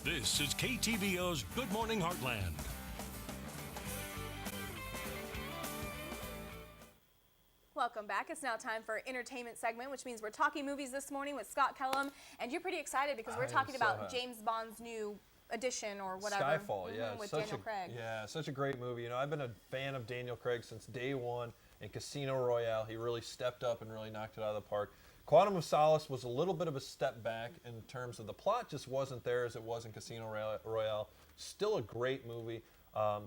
This is KTVO's Good Morning Heartland. Welcome back. It's now time for entertainment segment, which means we're talking movies this morning with Scott Kellum, and you're pretty excited because we're talking about James Bond's new edition or whatever. Skyfall, yeah, with Daniel Craig. Yeah, such a great movie. You know, I've been a fan of Daniel Craig since day one in Casino Royale. He really stepped up and really knocked it out of the park. Quantum of Solace was a little bit of a step back in terms of the plot, just wasn't there as it was in Casino Royale. Still a great movie.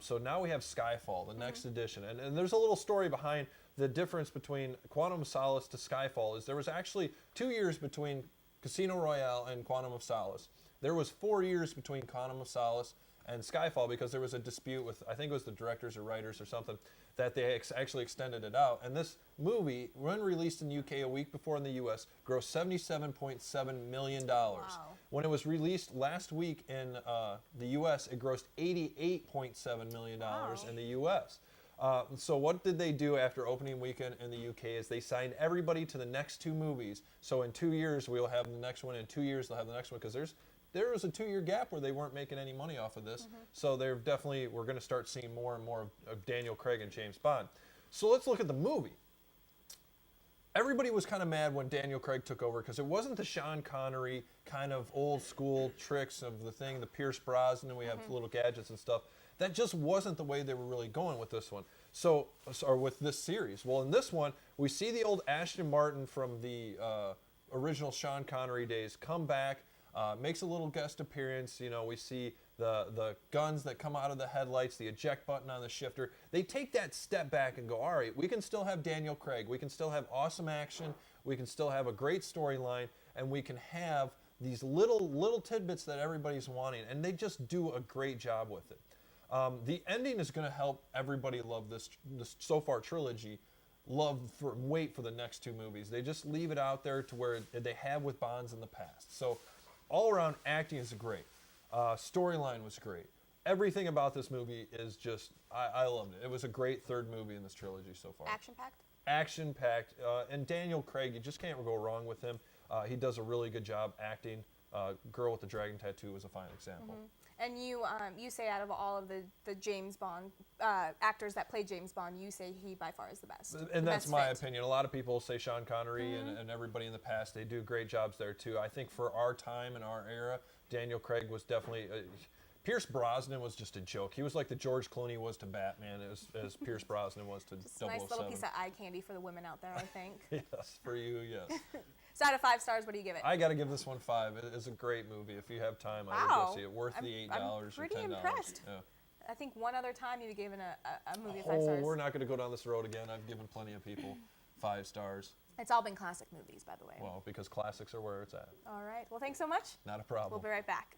So now we have Skyfall, the next edition. And there's a little story behind the difference between Quantum of Solace to Skyfall. Is there was actually 2 years between Casino Royale and Quantum of Solace. There was 4 years between Quantum of Solace and Skyfall because there was a dispute with, I think it was the directors or writers or something, that they actually extended it out. And this movie, when released in the UK a week before in the US, grossed $77.7 million. Wow. When it was released last week in the US, it grossed $88.7 million in the US. So what did they do after opening weekend in the UK is they signed everybody to the next two movies. So in 2 years, we'll have the next one. In 2 years, they'll have the next one because there was a 2 year gap where they weren't making any money off of this. So we're going to start seeing more and more of Daniel Craig and James Bond. So let's look at the movie. Everybody was kind of mad when Daniel Craig took over because it wasn't the Sean Connery kind of old school tricks of the thing, the Pierce Brosnan, and we have little gadgets and stuff. That just wasn't the way they were really going with this one. Or with this series. Well, in this one, we see the old Ashton Martin from the original Sean Connery days come back, makes a little guest appearance. You know, we see the guns that come out of the headlights, the eject button on the shifter. They take that step back and go, all right, we can still have Daniel Craig. We can still have awesome action. We can still have a great storyline, and we can have these little tidbits that everybody's wanting, and they just do a great job with it. The ending is going to help everybody love this so far trilogy, wait for the next two movies. They just leave it out there to where they have with Bonds in the past. So all around acting is great. Storyline was great. Everything about this movie is just, I loved it. It was a great third movie in this trilogy so far. Action-packed? Action-packed. And Daniel Craig, you just can't go wrong with him. He does a really good job acting. Girl with the Dragon Tattoo was a fine example. And you say out of all of the James Bond actors that play James Bond, you say he by far is the best. And that's my opinion. A lot of people say Sean Connery and everybody in the past, they do great jobs there too. I think for our time and our era, Daniel Craig was definitely... Pierce Brosnan was just a joke. He was like the George Clooney was to Batman as Pierce Brosnan was to 007. Just a nice little piece of eye candy for the women out there, I think. Yes, for you, yes. So out of 5 stars, what do you give it? I got to give this one 5. It's a great movie. If you have time, I would go see it. Worth the $8 or $10. I'm pretty impressed. Yeah. I think one other time you've given a movie 5 stars. We're not going to go down this road again. I've given plenty of people 5 stars. It's all been classic movies, by the way. Well, because classics are where it's at. All right. Well, thanks so much. Not a problem. We'll be right back.